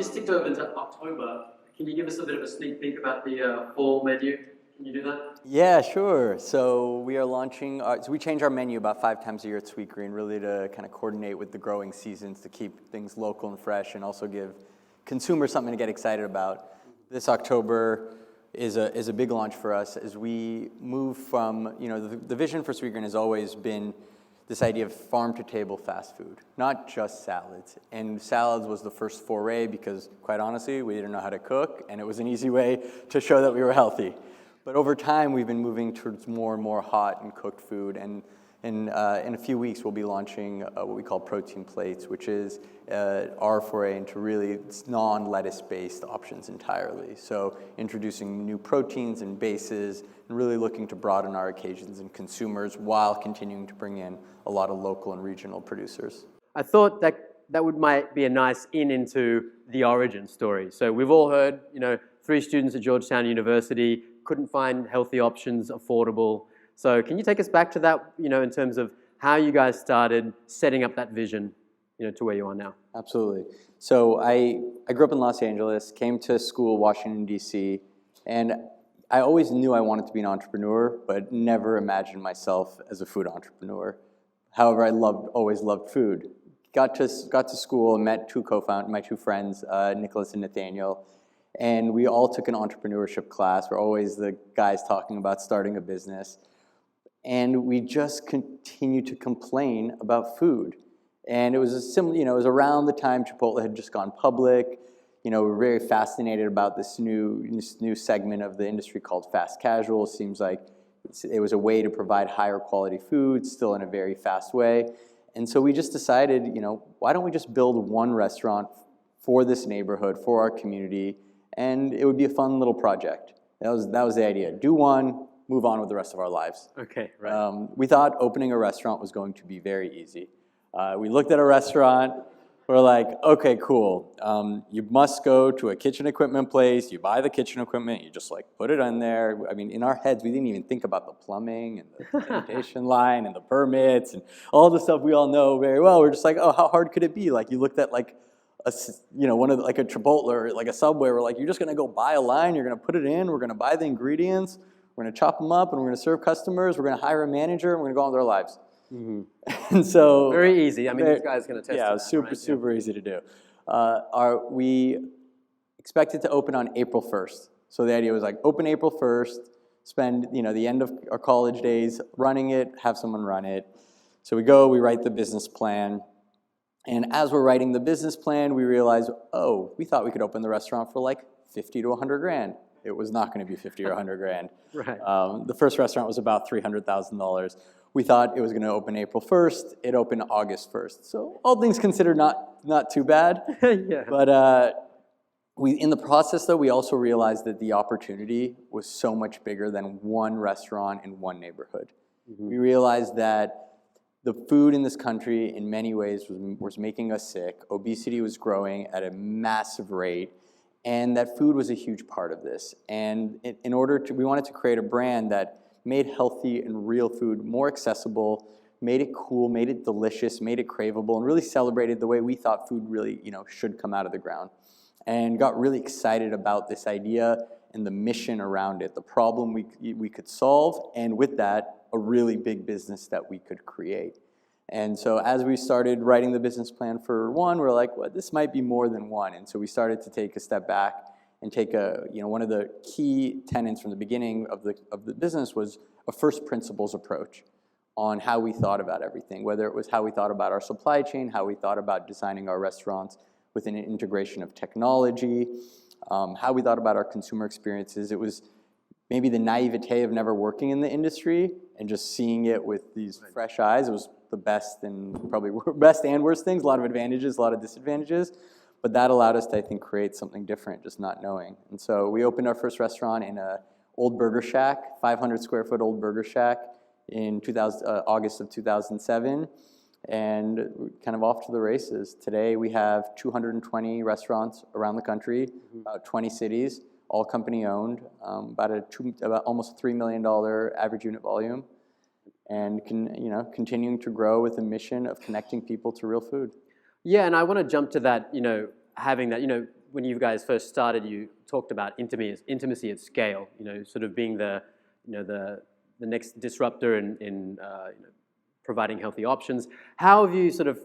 just ticked over to October. Can you give us a bit of a sneak peek about the fall menu? Can you do that? Yeah, sure. So we are launching, so we change our menu about 5 times a year at Sweetgreen, really to kind of coordinate with the growing seasons to keep things local and fresh and also give consumers something to get excited about. This October is a big launch for us as we move from, the vision for Sweetgreen has always been this idea of farm-to-table fast food, not just salads. And salads was the first foray because, quite honestly, we didn't know how to cook, and it was an easy way to show that we were healthy. But over time, we've been moving towards more and more hot and cooked food, and in a few weeks, we'll be launching what we call protein plates, which is our foray into really non-lettuce-based options entirely. So introducing new proteins and bases, and really looking to broaden our occasions and consumers while continuing to bring in a lot of local and regional producers. I thought that might be a nice into the origin story. So we've all heard, 3 students at Georgetown University couldn't find healthy options affordable. So can you take us back to that, in terms of how you guys started setting up that vision, to where you are now? Absolutely. So I grew up in Los Angeles, came to school, Washington, D.C., and I always knew I wanted to be an entrepreneur, but never imagined myself as a food entrepreneur. However, I always loved food. Got to school and met my two friends, Nicholas and Nathaniel, and we all took an entrepreneurship class. We're always the guys talking about starting a business. And we just continued to complain about food. And it was it was around the time Chipotle had just gone public. We were very fascinated about this new segment of the industry called fast casual. Seems like it was a way to provide higher quality food, still in a very fast way. And so we just decided, why don't we just build one restaurant for this neighborhood, for our community, and it would be a fun little project. That was the idea. Do one, move on with the rest of our lives. Okay, right. We thought opening a restaurant was going to be very easy. We looked at a restaurant. We're like, okay, cool. You must go to a kitchen equipment place. You buy the kitchen equipment. You just put it in there. I mean, in our heads, we didn't even think about the plumbing and the sanitation line and the permits and all the stuff we all know very well. We're just like, oh, how hard could it be? You looked at a Chipotle or a Subway. We're like, you're just gonna go buy a line. You're gonna put it in. We're gonna buy the ingredients. We're gonna chop them up and we're gonna serve customers. We're gonna hire a manager and we're gonna go on with our lives. Mm-hmm. And so very easy. I mean, this guy's going to test. Yeah, it was super easy to do. We expected to open on April 1st. So the idea was open April 1st, spend the end of our college days running it, have someone run it. So we write the business plan, and as we're writing the business plan, we realize, we thought we could open the restaurant for 50 to 100 grand. It was not going to be 50 or 100 grand. Right. The first restaurant was about $300,000. We thought it was going to open April 1st. It opened August 1st. So all things considered, not too bad. Yeah. But in the process, though, we also realized that the opportunity was so much bigger than one restaurant in one neighborhood. Mm-hmm. We realized that the food in this country, in many ways, was making us sick. Obesity was growing at a massive rate. And that food was a huge part of this. And we wanted to create a brand that made healthy and real food more accessible, made it cool, made it delicious, made it craveable, and really celebrated the way we thought food really, should come out of the ground. And got really excited about this idea and the mission around it, the problem we could solve, and with that, a really big business that we could create. And so as we started writing the business plan for one, we're like, well, this might be more than one. And so we started to take a step back and take one of the key tenets from the beginning of the business was a first principles approach on how we thought about everything, whether it was how we thought about our supply chain, how we thought about designing our restaurants with an integration of technology, how we thought about our consumer experiences. It was maybe the naivete of never working in the industry and just seeing it with these fresh eyes. It was the best and probably best and worst things, a lot of advantages, a lot of disadvantages. But that allowed us to, I think, create something different, just not knowing. And so we opened our first restaurant in an old burger shack, 500 square foot old burger shack in August of 2007. And we're kind of off to the races. Today we have 220 restaurants around the country, about 20 cities, all company owned, about almost $3 million average unit volume, and continuing to grow with a mission of connecting people to real food. Yeah, and I want to jump to that, having that, when you guys first started, you talked about intimacy at scale, sort of being the next disruptor in providing healthy options. How have you sort of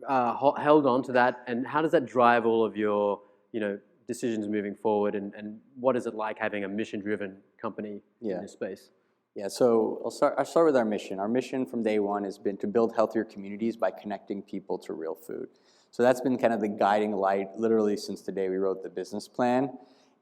held on to that, and how does that drive all of your, decisions moving forward, and what is it like having a mission-driven company in this space? Yeah, so I'll start with our mission. Our mission from day one has been to build healthier communities by connecting people to real food. So that's been kind of the guiding light literally since the day we wrote the business plan.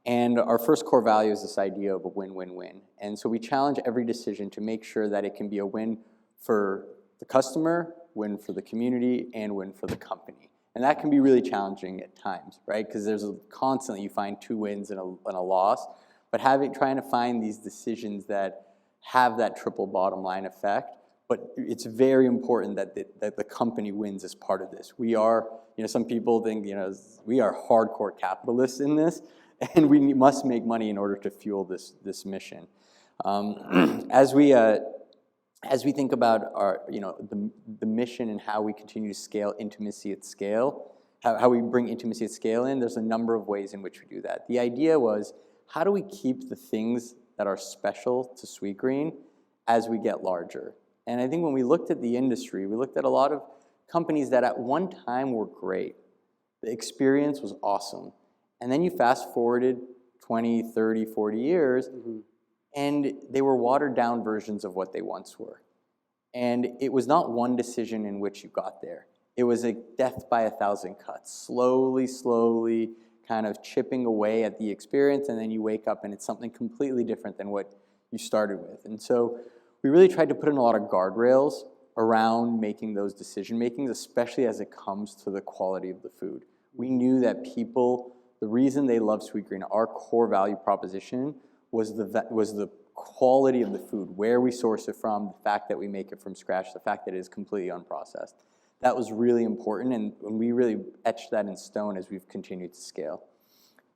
And our first core value is this idea of a win-win-win. And so we challenge every decision to make sure that it can be a win for the customer, win for the community, and win for the company. And that can be really challenging at times, right? Because there's constantly you find 2 wins and a loss. But trying to find these decisions that have that triple bottom line effect. But it's very important that the company wins as part of this. We are, some people think, we are hardcore capitalists in this, and we must make money in order to fuel this mission. As we think about our, the mission and how we continue to scale intimacy at scale, how we bring intimacy at scale in, there's a number of ways in which we do that. The idea was, how do we keep the things that are special to Sweetgreen as we get larger? And I think when we looked at the industry, we looked at a lot of companies that at one time were great. The experience was awesome. And then you fast forwarded 20, 30, 40 years, and they were watered down versions of what they once were. And it was not one decision in which you got there. It was a death by 1,000 cuts, slowly, kind of chipping away at the experience, and then you wake up and it's something completely different than what you started with. And so we really tried to put in a lot of guardrails around making those decision makings, especially as it comes to the quality of the food. We knew that people, the reason they love Sweetgreen, our core value proposition was the quality of the food, where we source it from, the fact that we make it from scratch, the fact that it is completely unprocessed. That was really important, and we really etched that in stone as we've continued to scale.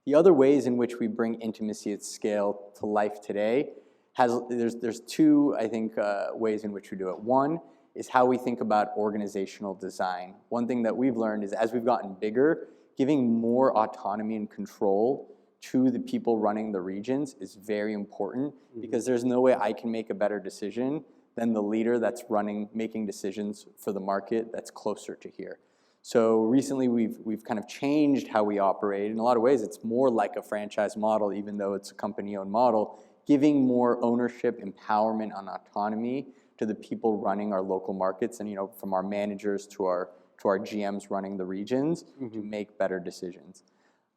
The other ways in which we bring intimacy at scale to life today, there's 2, I think, ways in which we do it. One is how we think about organizational design. One thing that we've learned is as we've gotten bigger, giving more autonomy and control to the people running the regions is very important, because there's no way I can make a better decision than the leader that's making decisions for the market that's closer to here. So recently we've kind of changed how we operate. In a lot of ways, it's more like a franchise model, even though it's a company-owned model, giving more ownership, empowerment, and autonomy to the people running our local markets, and from our managers to our GMs running the regions to make better decisions.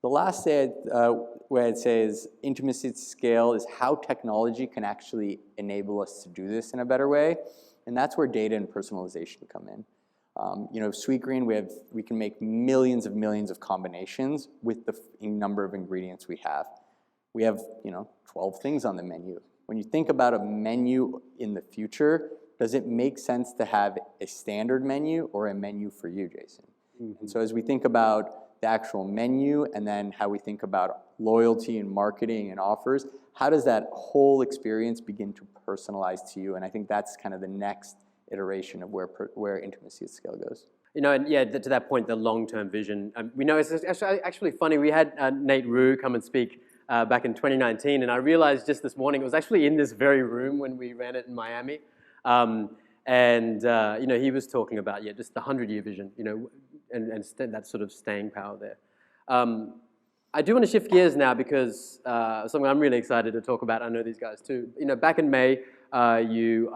The last way I'd say is intimacy at scale is how technology can actually enable us to do this in a better way, and that's where data and personalization come in. Sweetgreen, we can make millions of combinations with the number of ingredients we have. We have 12 things on the menu. When you think about a menu in the future, does it make sense to have a standard menu or a menu for you, Jason? And so as we think about the actual menu, and then how we think about loyalty and marketing and offers, how does that whole experience begin to personalize to you? And I think that's kind of the next iteration of where intimacy at scale goes. And to that point, the long-term vision. We know it's actually funny. We had Nate Rue come and speak back in 2019, and I realized just this morning it was actually in this very room when we ran it in Miami. He was talking about just the 100-year vision, and that sort of staying power there. I do want to shift gears now because something I'm really excited to talk about. I know these guys too. Back in May, you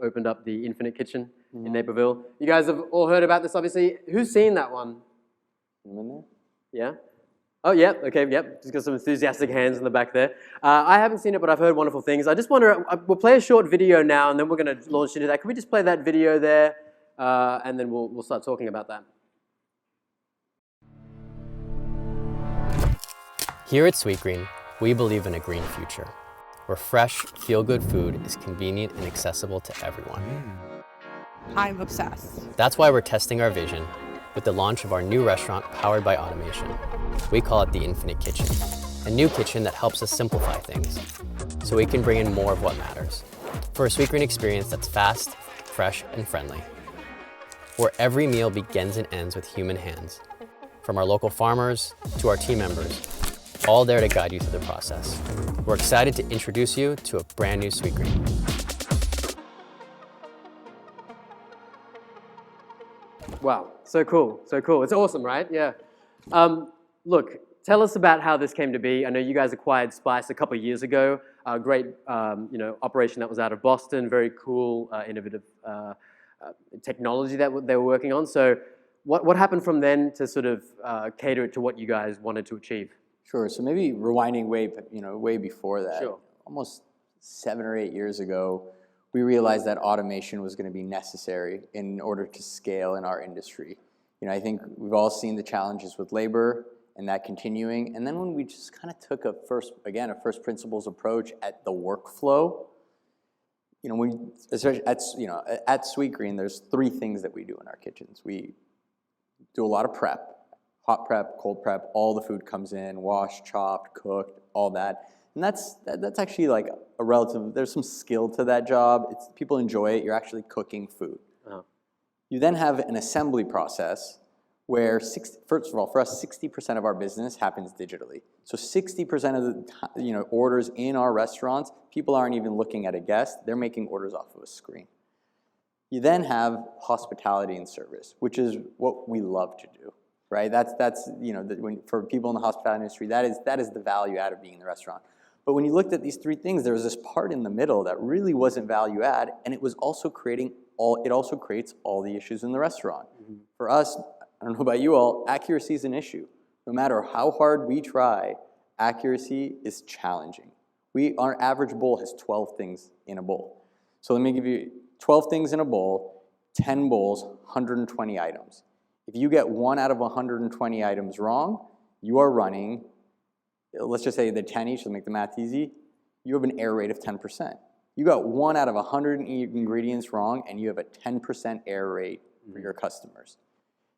opened up the Infinite Kitchen in Naperville. You guys have all heard about this, obviously. Who's seen that one? In there? Yeah. Oh, yeah, okay, yep. Just got some enthusiastic hands in the back there. I haven't seen it, but I've heard wonderful things. I just wonder, we'll play a short video now, and then we're going to launch into that. Can we just play that video there, and then we'll start talking about that. Here at Sweetgreen, we believe in a green future, where fresh, feel-good food is convenient and accessible to everyone. I'm obsessed. That's why we're testing our vision with the launch of our new restaurant powered by automation. We call it the Infinite Kitchen, a new kitchen that helps us simplify things so we can bring in more of what matters for a Sweetgreen experience that's fast, fresh, and friendly, where every meal begins and ends with human hands. from our local farmers to our team members, all there to guide you through the process. We're excited to introduce you to a brand new Sweetgreen. Wow, so cool, so cool. It's awesome, right? Yeah. Look, tell us about how this came to be. I know you guys acquired Spice a couple of years ago. A great, operation that was out of Boston. Very cool, innovative technology that they were working on. So, what happened from then to sort of cater it to what you guys wanted to achieve? Sure. So maybe rewinding way before that. Sure. Almost 7 or 8 years ago, we realized that automation was going to be necessary in order to scale in our industry. I think we've all seen the challenges with labor and that continuing. And then when we just kind of took a first principles approach at the workflow, especially at Sweetgreen, there's 3 things that we do in our kitchens. We do a lot of prep. Hot prep, cold prep, all the food comes in, washed, chopped, cooked, all that. And that's actually like a relative, there's some skill to that job. People enjoy it, you're actually cooking food. Uh-huh. You then have an assembly process where, first of all, for us, 60% of our business happens digitally. So 60% of the orders in our restaurants, people aren't even looking at a guest, they're making orders off of a screen. You then have hospitality and service, which is what we love to do. Right, for people in the hospitality industry, that is the value add of being in the restaurant. But when you looked at these 3 things, there was this part in the middle that really wasn't value add, and it was also creates all the issues in the restaurant. Mm-hmm. For us, I don't know about you all, accuracy is an issue. No matter how hard we try, accuracy is challenging. Our average bowl has 12 things in a bowl. So let me give you 12 things in a bowl, 10 bowls, 120 items. If you get 1 out of 120 items wrong, you are running, let's just say the 10 each to make the math easy, you have an error rate of 10%. You got 1 out of 100 ingredients wrong, and you have a 10% error rate for your customers.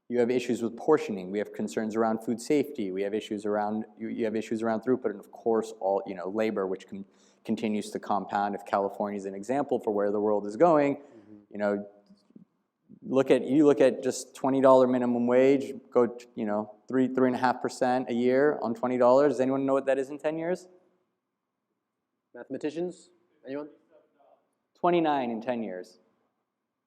You have issues with portioning. We have concerns around food safety. We have issues around throughput, and of course, all labor, which continues to compound. If California is an example for where the world is going, look at just $20 minimum wage, go 3.5% a year on $20. Does anyone know what that is in 10 years? Mathematicians? Anyone? 29 in 10 years.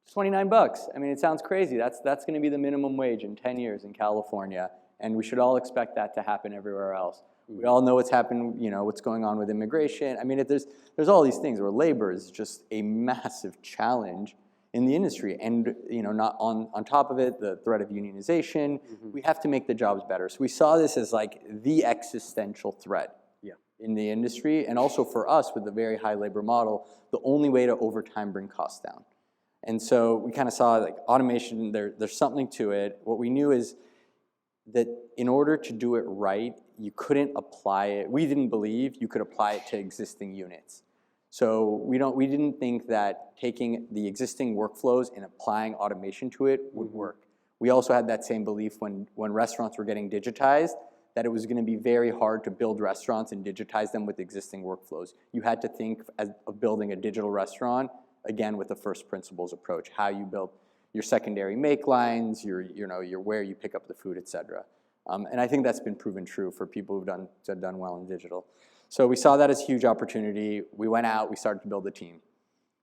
It's $29. I mean, it sounds crazy. That's going to be the minimum wage in 10 years in California, and we should all expect that to happen everywhere else. We all know what's happened, what's going on with immigration. I mean, there's all these things where labor is just a massive challenge in the industry, and not on top of it, the threat of unionization. We have to make the jobs better. So we saw this as like the existential threat in the industry, and also for us with the very high labor model, the only way to over time bring costs down. And so we kind of saw like automation. There's something to it. What we knew is that in order to do it right, you couldn't apply it. We didn't believe you could apply it to existing units. So we didn't think that taking the existing workflows and applying automation to it would work. We also had that same belief when restaurants were getting digitized, that it was going to be very hard to build restaurants and digitize them with existing workflows. You had to think of building a digital restaurant, again, with a first principles approach, how you build your secondary make lines, your where you pick up the food, et cetera. And I think that's been proven true for people who've done well in digital. So we saw that as a huge opportunity. We went out, we started to build a team.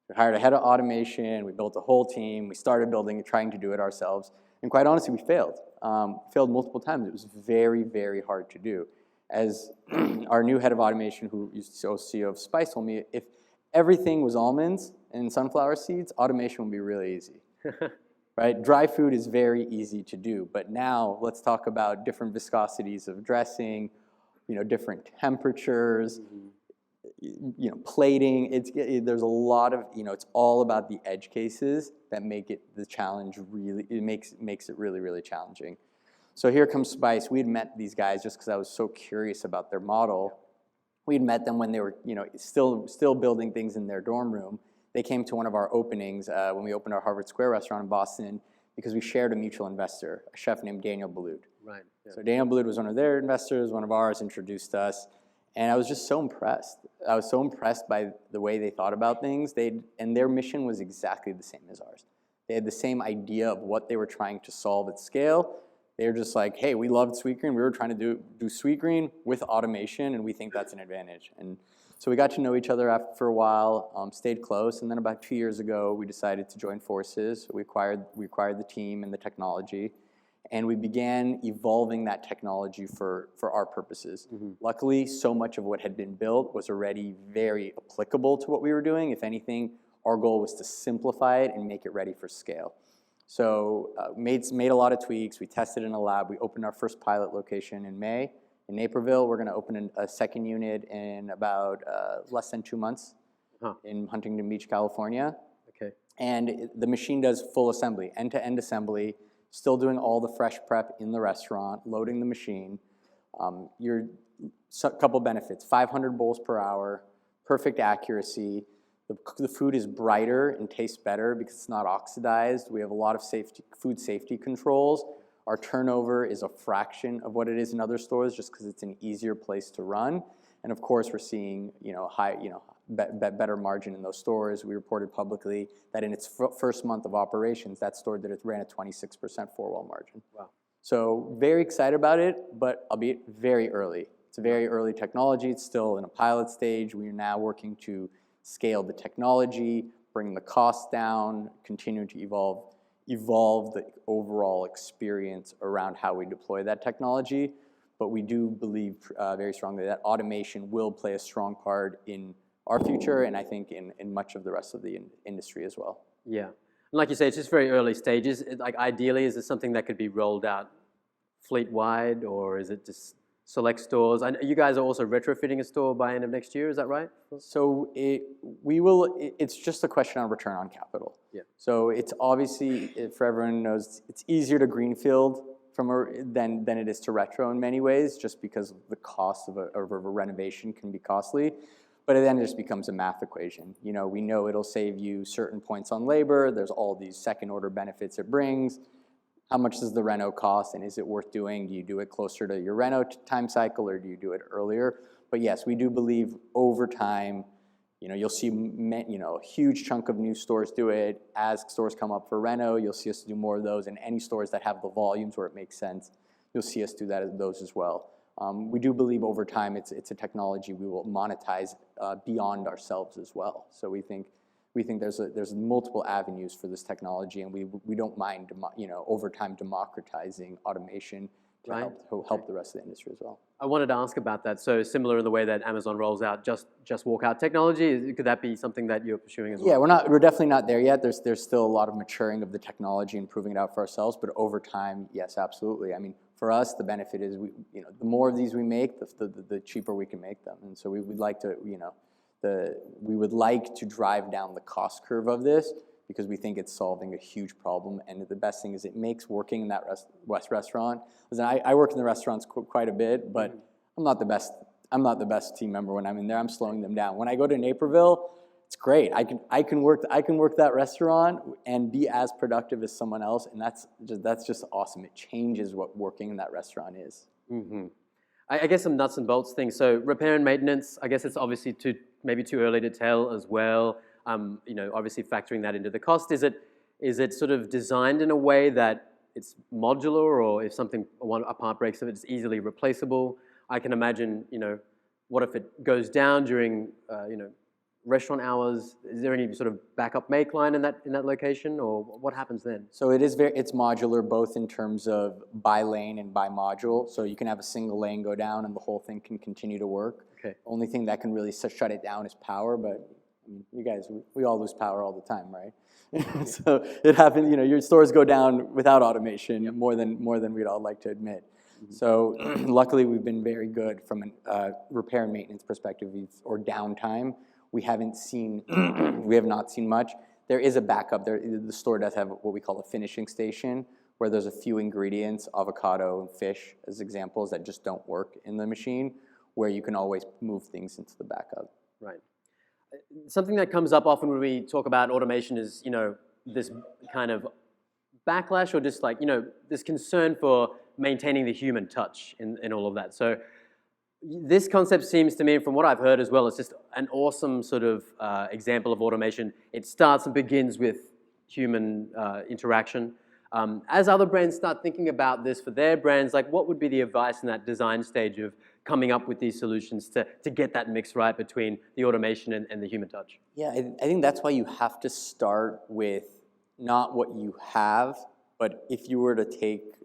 We hired a head of automation, we built a whole team, we started trying to do it ourselves. And quite honestly, we failed. Failed multiple times. It was very, very hard to do. As our new head of automation, who used to be CEO of Spice, told me, if everything was almonds and sunflower seeds, automation would be really easy. Right? Dry food is very easy to do, but now let's talk about different viscosities of dressing, different temperatures, plating. There's a lot of, it's all about the edge cases that make it the challenge really, it makes it really, really challenging. So here comes Spice. We had met these guys just because I was so curious about their model. We had met them when they were, still building things in their dorm room. They came to one of our openings when we opened our Harvard Square restaurant in Boston because we shared a mutual investor, a chef named Daniel Boulud. Right. Yeah. So Daniel Boulud was one of their investors, one of ours, introduced us, and I was just so impressed. I was so impressed by the way they thought about things. And their mission was exactly the same as ours. They had the same idea of what they were trying to solve at scale. They're just like, hey, we loved Sweetgreen. We were trying to do Sweetgreen with automation, and we think that's an advantage. And so we got to know each other for a while, stayed close, and then about 2 years ago, we decided to join forces. We acquired the team and the technology, and we began evolving that technology for our purposes. Luckily, so much of what had been built was already very applicable to what we were doing. If anything, our goal was to simplify it and make it ready for scale. So made a lot of tweaks. We tested in a lab. We opened our first pilot location in May in Naperville. We're going to open a second unit in about less than 2 months in Huntington Beach, California. Okay. And the machine does full assembly, end-to-end assembly, still doing all the fresh prep in the restaurant, loading the machine. Couple benefits, 500 bowls per hour, perfect accuracy. The food is brighter and tastes better because it's not oxidized. We have a lot of food safety controls. Our turnover is a fraction of what it is in other stores just because it's an easier place to run. And of course, we're seeing better margin in those stores. We reported publicly that in its first month of operations, that store ran a 26% four-wall margin. Wow. So very excited about it, but albeit very early. It's a very early technology. It's still in a pilot stage. We are now working to scale the technology, bring the costs down, continue to evolve the overall experience around how we deploy that technology. But we do believe very strongly that automation will play a strong part in our future, and I think in much of the rest of the industry as well. Yeah. And like you say, it's just very early stages. Like ideally, is it something that could be rolled out fleet-wide, or is it just select stores? I know you guys are also retrofitting a store by end of next year, is that right? So it's just a question on return on capital. Yeah. So it's obviously, for everyone knows, it's easier to greenfield than it is to retro in many ways, just because the cost of a renovation can be costly. But then it just becomes a math equation. We know it'll save you certain points on labor. There's all these second order benefits it brings. How much does the reno cost, and is it worth doing? Do you do it closer to your reno time cycle, or do you do it earlier? But yes, we do believe over time, you'll see a huge chunk of new stores do it. As stores come up for reno, you'll see us do more of those, and any stores that have the volumes where it makes sense, you'll see us do those as well. We do believe over time it's a technology we will monetize beyond ourselves as well. So we think there's multiple avenues for this technology, and we don't mind over time democratizing automation to help the rest of the industry as well. I wanted to ask about that. So similar in the way that Amazon rolls out just walk out technology, could that be something that you're pursuing as well? Yeah, we're definitely not there yet. There's still a lot of maturing of the technology and proving it out for ourselves. But over time, yes, absolutely. I mean, for us, the benefit is the more of these we make, the cheaper we can make them. And so we would like to we would like to drive down the cost curve of this, because we think it's solving a huge problem. And the best thing is it makes working in that restaurant. Listen, I work in the restaurants quite a bit, but I'm not the best team member when I'm in there. I'm slowing them down. When I go to Naperville, it's great. I can work that restaurant and be as productive as someone else, and that's just awesome. It changes what working in that restaurant is. Mm-hmm. I guess some nuts and bolts things. So repair and maintenance, I guess it's obviously maybe too early to tell as well. Obviously factoring that into the cost. Is it sort of designed in a way that it's modular, or if a part breaks, if it's easily replaceable? I can imagine, what if it goes down during, restaurant hours? Is there any sort of backup makeline in that location, or what happens then? So it's modular, both in terms of by lane and by module. So you can have a single lane go down and the whole thing can continue to work. Okay. Only thing that can really shut it down is power, but you guys, we all lose power all the time, right? So it happens, your stores go down without automation more than we'd all like to admit. Mm-hmm. So luckily we've been very good from a repair and maintenance perspective or downtime. We have not seen much. There is a backup. The store does have what we call a finishing station, where there's a few ingredients, avocado and fish as examples, that just don't work in the machine, where you can always move things into the backup. Right. Something that comes up often when we talk about automation is, this kind of backlash, or just like, this concern for maintaining the human touch in all of that. So this concept seems to me, from what I've heard as well, it's just an awesome sort of example of automation. It starts and begins with human interaction. As other brands start thinking about this for their brands, like what would be the advice in that design stage of coming up with these solutions to get that mix right between the automation and the human touch? Yeah, I think that's why you have to start with not what you have, but if you were to take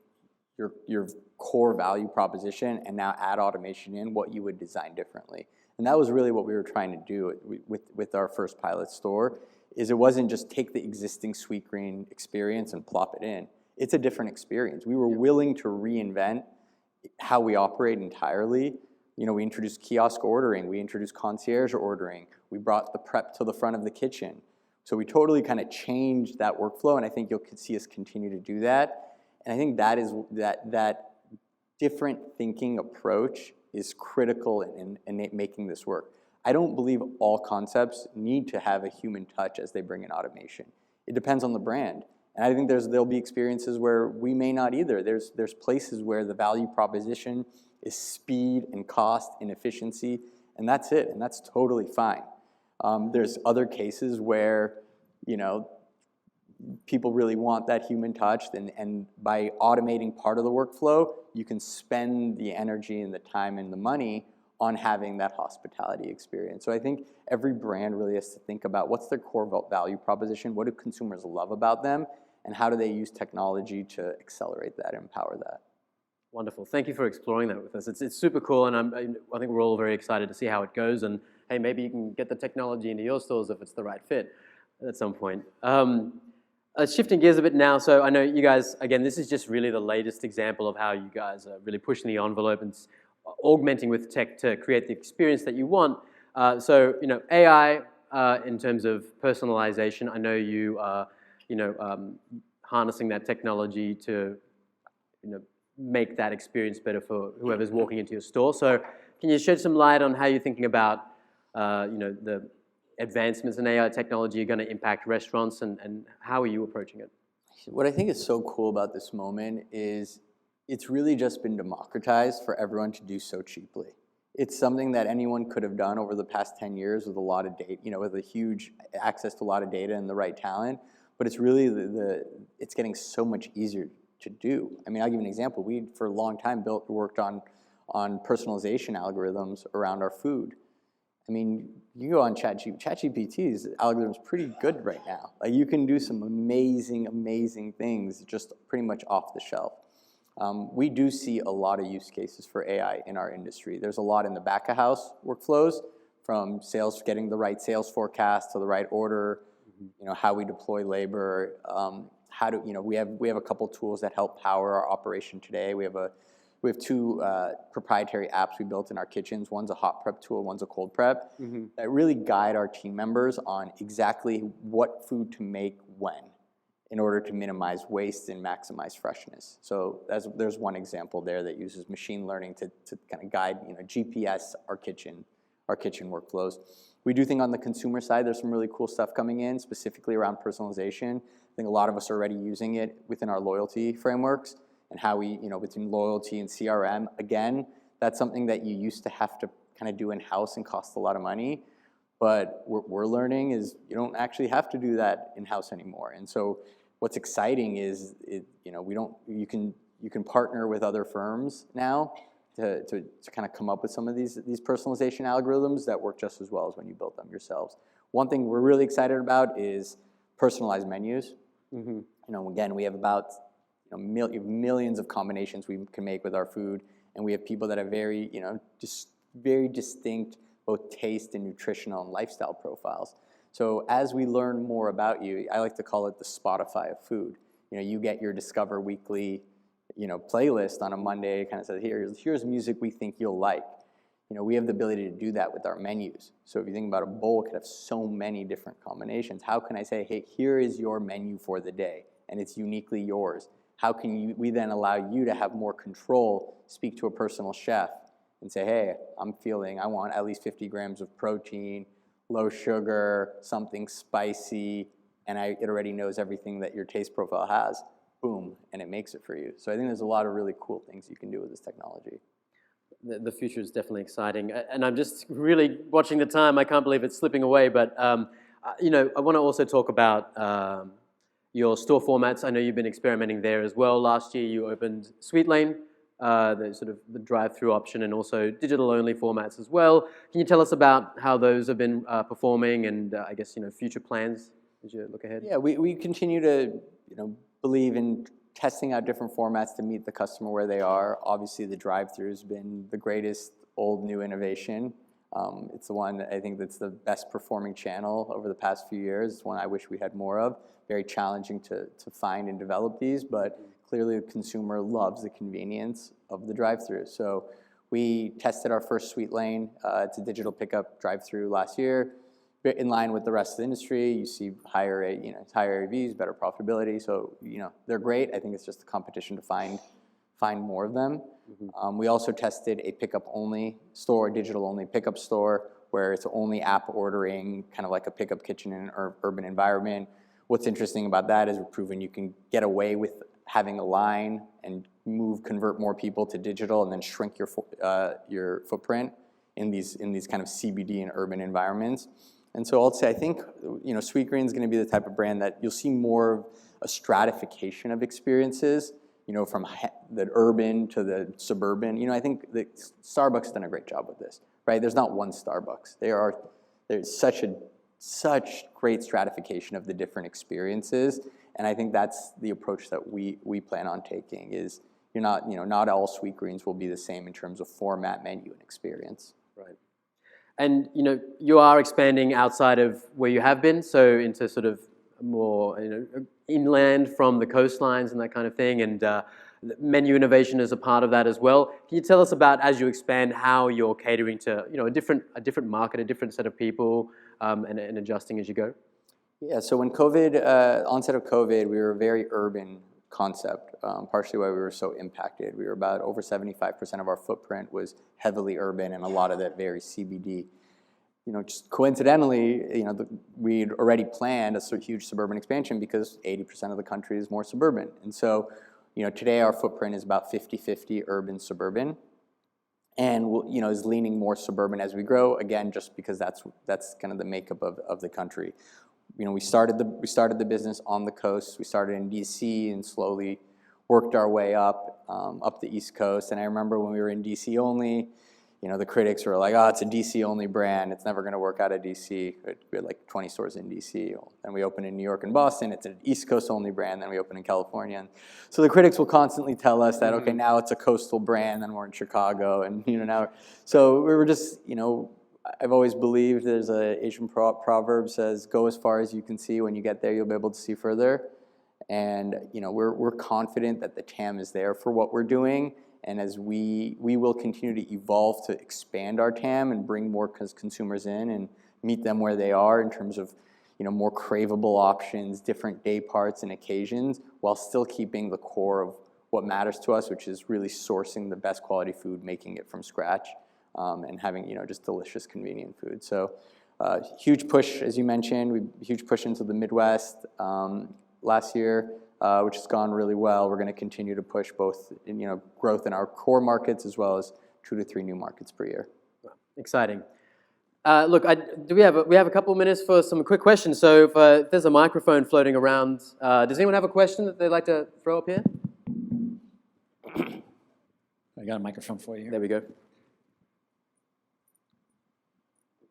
your core value proposition and now add automation in, what you would design differently. And that was really what we were trying to do with our first pilot store, is it wasn't just take the existing Sweetgreen experience and plop it in. It's a different experience. We were willing to reinvent how we operate entirely. You know, we introduced kiosk ordering, we introduced concierge ordering, we brought the prep to the front of the kitchen. So we totally kind of changed that workflow, and I think you'll see us continue to do that. And I think that is that different thinking approach is critical in making this work. I don't believe all concepts need to have a human touch as they bring in automation. It depends on the brand. And I think there'll be experiences where we may not either. There's places where the value proposition is speed and cost and efficiency, and that's it, and that's totally fine. There's other cases where, you know, people really want that human touch, and by automating part of the workflow, you can spend the energy and the time and the money on having that hospitality experience. So I think every brand really has to think about what's their core value proposition, what do consumers love about them, and how do they use technology to accelerate that and empower that. Wonderful. Thank you for exploring that with us. It's super cool, and I think we're all very excited to see how it goes. And hey, maybe you can get the technology into your stores if it's the right fit at some point. Shifting gears a bit now, so I know you guys, again, this is just really the latest example of how you guys are really pushing the envelope and augmenting with tech to create the experience that you want. So, you know, AI in terms of personalization, I know you are, you know, harnessing that technology to, you know, make that experience better for whoever's walking into your store. So can you shed some light on how you're thinking about, you know, the advancements in AI technology are going to impact restaurants, and how are you approaching it? What I think is so cool about this moment is it's really just been democratized for everyone to do so cheaply. It's something that anyone could have done over the past 10 years with a lot of data, you know, with a huge access to a lot of data and the right talent, but it's really it's getting so much easier to do. I mean, I'll give you an example. We, for a long time, worked on personalization algorithms around our food. I mean, you go on ChatGPT's algorithm's pretty good right now. Like, you can do some amazing, amazing things just pretty much off the shelf. We do see a lot of use cases for AI in our industry. There's a lot in the back of house workflows, from sales, getting the right sales forecast to the right order, you know, how we deploy labor, we have a couple tools that help power our operation today. We have two proprietary apps we built in our kitchens. One's a hot prep tool, one's a cold prep, that really guide our team members on exactly what food to make when, in order to minimize waste and maximize freshness. So there's one example there that uses machine learning to kind of guide, you know, GPS our kitchen workflows. We do think on the consumer side, there's some really cool stuff coming in, specifically around personalization. I think a lot of us are already using it within our loyalty frameworks, and how we, you know, between loyalty and CRM, again, that's something that you used to have to kind of do in-house and cost a lot of money. But what we're learning is you don't actually have to do that in-house anymore. And so what's exciting is, you can partner with other firms now to kind of come up with some of these personalization algorithms that work just as well as when you build them yourselves. One thing we're really excited about is personalized menus. You know, again, we have about millions of combinations we can make with our food, and we have people that have very distinct both taste and nutritional and lifestyle profiles. So as we learn more about you, I like to call it the Spotify of food. You know, you get your Discover Weekly, you know, playlist on a Monday. It kind of says, here's music we think you'll like. You know, we have the ability to do that with our menus. So if you think about a bowl, it could have so many different combinations. How can I say, hey, here is your menu for the day, and it's uniquely yours? How can we then allow you to have more control, speak to a personal chef, and say, hey, I want at least 50 grams of protein, low sugar, something spicy, and it already knows everything that your taste profile has. Boom, and it makes it for you. So I think there's a lot of really cool things you can do with this technology. The future is definitely exciting, and I'm just really watching the time. I can't believe it's slipping away, but you know, I want to also talk about your store formats. I know you've been experimenting there as well. Last year you opened Sweetgreen, the sort of the drive-through option, and also digital-only formats as well. Can you tell us about how those have been performing, and I guess future plans as you look ahead? Yeah, we continue to believe in testing out different formats to meet the customer where they are. Obviously, the drive-through has been the greatest old new innovation. It's the one I think that's the best performing channel over the past few years. It's one I wish we had more of. Very challenging to find and develop these, but clearly the consumer loves the convenience of the drive-through. So we tested our first Sweetgreen. It's a digital pickup drive-through last year. In line with the rest of the industry, you see higher AVs, better profitability. So they're great. I think it's just a competition to find more of them. We also tested a pickup-only store, digital-only pickup store, where it's only app ordering, kind of like a pickup kitchen in an urban environment. What's interesting about that is we've proven you can get away with having a line and convert more people to digital, and then shrink your footprint in these kind of CBD and urban environments. And so I'll say, I think Sweetgreen is going to be the type of brand that you'll see more of a stratification of experiences, from the urban to the suburban. I think that Starbucks has done a great job with this, right? There's not one Starbucks. There's such great stratification of the different experiences, and I think that's the approach that we plan on taking. Is not all Sweetgreens will be the same in terms of format, menu, and experience. Right. And you are expanding outside of where you have been, so into sort of more inland from the coastlines and that kind of thing, and menu innovation is a part of that as well. Can you tell us about, as you expand, how you're catering to a different market, a different set of people, and adjusting as you go? Yeah. So when onset of COVID, we were a very urban concept. Partially why we were so impacted. We were about over 75% of our footprint was heavily urban, and a lot of that very CBD. Just coincidentally, we'd already planned a huge suburban expansion because 80% of the country is more suburban. And so, today our footprint is about 50-50 urban suburban, and is leaning more suburban as we grow. Again, just because that's kind of the makeup of the country. We started the business on the coast. We started in DC and slowly worked our way up the East Coast. And I remember when we were in DC only, the critics were like, "Oh, it's a DC only brand. It's never going to work out of DC." We had like 20 stores in DC. Then we opened in New York and Boston. It's an East Coast only brand. Then we opened in California. And so the critics will constantly tell us that, okay, now it's a coastal brand. Then we're in Chicago, and now. So we were just, I've always believed there's an Asian proverb says, "Go as far as you can see. When you get there, you'll be able to see further." And we're confident that the TAM is there for what we're doing, and as we will continue to evolve to expand our TAM and bring more consumers in and meet them where they are in terms of more craveable options, different day parts and occasions, while still keeping the core of what matters to us, which is really sourcing the best quality food, making it from scratch. And having just delicious, convenient food. So huge push, as you mentioned, huge push into the Midwest last year, which has gone really well. We're going to continue to push both in growth in our core markets as well as 2 to 3 new markets per year. Exciting. Look, we have a couple of minutes for some quick questions. So if there's a microphone floating around, does anyone have a question that they'd like to throw up here? I got a microphone for you. There we go.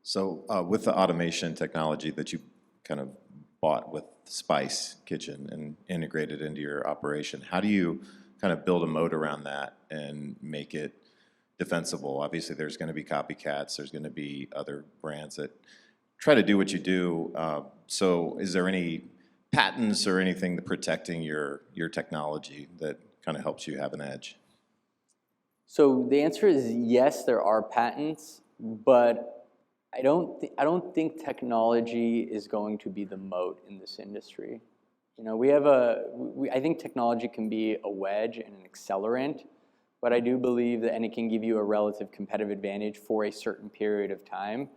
So with the automation technology that you kind of bought with Spice Kitchen and integrated into your operation, how do you kind of build a moat around that and make it defensible? Obviously, there's going to be copycats. There's going to be other brands that try to do what you do. So is there any patents or anything protecting your technology that kind of helps you have an edge? So the answer is yes, there are patents, but I don't think technology is going to be the moat in this industry. I think technology can be a wedge and an accelerant, but I do believe that, and it can give you a relative competitive advantage for a certain period of time.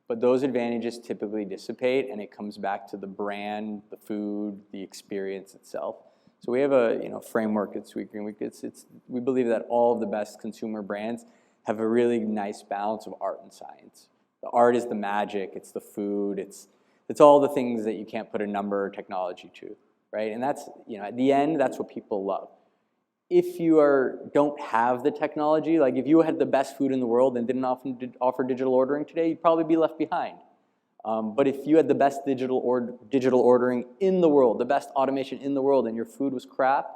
But those advantages typically dissipate, and it comes back to the brand, the food, the experience itself. So we have a framework at Sweetgreen. We believe that all of the best consumer brands have a really nice balance of art and science. The art is the magic, it's the food, it's all the things that you can't put a number or technology to. right? And that's, at the end, that's what people love. If you don't have the technology, like if you had the best food in the world and didn't offer digital ordering today, you'd probably be left behind. But if you had the best digital ordering in the world, the best automation in the world, and your food was crap,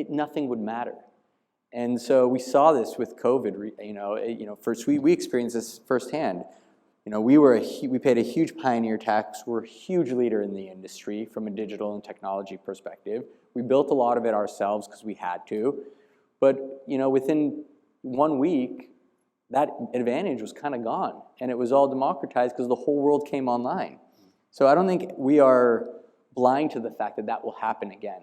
nothing would matter. And so we saw this with COVID. We experienced this firsthand. We paid a huge pioneer tax. We're a huge leader in the industry from a digital and technology perspective. We built a lot of it ourselves because we had to. But within 1 week, that advantage was kind of gone, and it was all democratized because the whole world came online. So I don't think we are blind to the fact that that will happen again.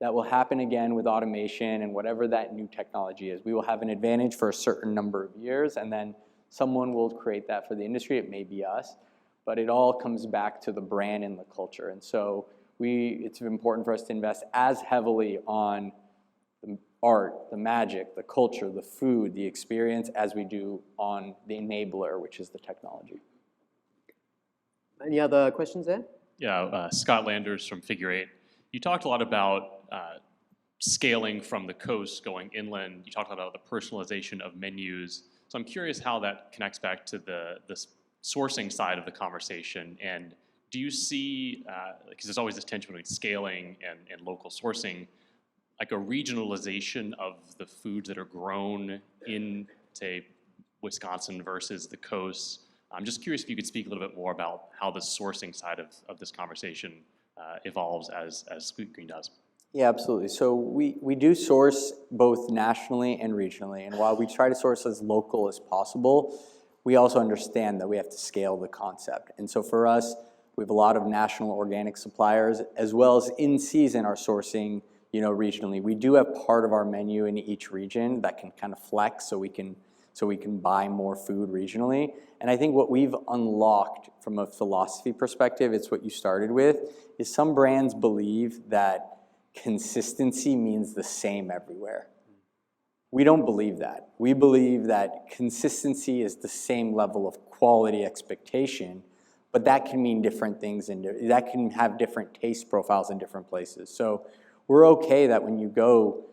That will happen again with automation and whatever that new technology is. We will have an advantage for a certain number of years, and then someone will create that for the industry. It may be us, but it all comes back to the brand and the culture. And so it's important for us to invest as heavily on the art, the magic, the culture, the food, the experience, as we do on the enabler, which is the technology. Any other questions there? Yeah, Scott Landers from Figure 8. You talked a lot about scaling from the coast going inland. You talked about the personalization of menus. So I'm curious how that connects back to the sourcing side of the conversation. And do you see, because there's always this tension between scaling and local sourcing, like a regionalization of the foods that are grown in, say, Wisconsin versus the coast? I'm just curious if you could speak a little bit more about how the sourcing side of this conversation evolves as Sweetgreen does. Yeah, absolutely. So we do source both nationally and regionally, and while we try to source as local as possible, we also understand that we have to scale the concept. And so for us, we have a lot of national organic suppliers, as well as in season are sourcing, regionally. We do have part of our menu in each region that can kind of flex so we can buy more food regionally. And I think what we've unlocked from a philosophy perspective, it's what you started with, is some brands believe that consistency means the same everywhere. We don't believe that. We believe that consistency is the same level of quality expectation, but that can mean different things, and that can have different taste profiles in different places. So we're okay that when you go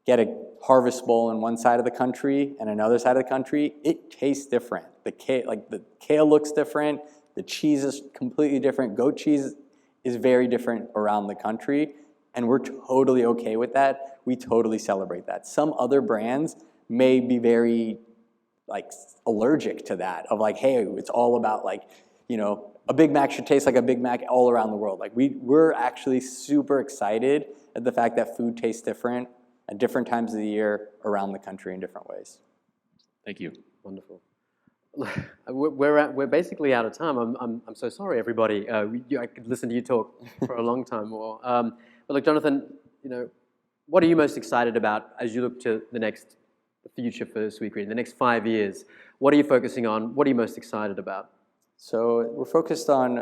get a harvest bowl on one side of the country and another side of the country, it tastes different. The kale looks different, the cheese is completely different, goat cheese is very different around the country, and we're totally okay with that. We totally celebrate that. Some other brands may be very allergic to that, of hey, it's all about a Big Mac should taste like a Big Mac all around the world. We're actually super excited at the fact that food tastes different at different times of the year around the country in different ways. Thank you. Wonderful. We're basically out of time. I'm so sorry, everybody. I could listen to you talk for a long time more. But look, Jonathan, what are you most excited about as you look to the future for Sweetgreen, the next 5 years? What are you focusing on? What are you most excited about? So we're focused on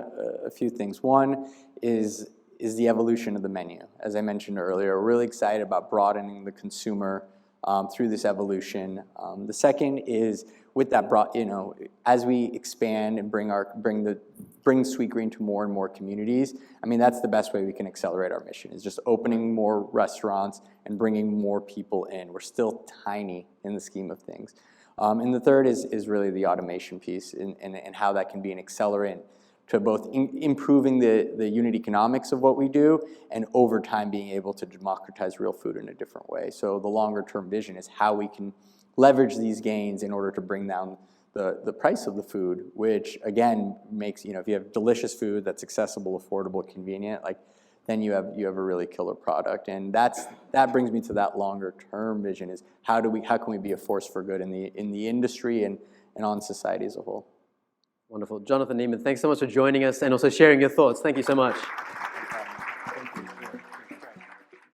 a few things. One is the evolution of the menu. As I mentioned earlier, we're really excited about broadening the consumer through this evolution. The second is with that as we expand and bring Sweetgreen to more and more communities. I mean, that's the best way we can accelerate our mission, is just opening more restaurants and bringing more people in. We're still tiny in the scheme of things. And the third is really the automation piece and how that can be an accelerant to both improving the unit economics of what we do and over time being able to democratize real food in a different way. So the longer term vision is how we can leverage these gains in order to bring down the price of the food, which again makes, if you have delicious food that's accessible, affordable, convenient, then you have a really killer product. And that brings me to that longer term vision, is how can we be a force for good in the industry and on society as a whole. Wonderful. Jonathan Neman, thanks so much for joining us and also sharing your thoughts. Thank you so much.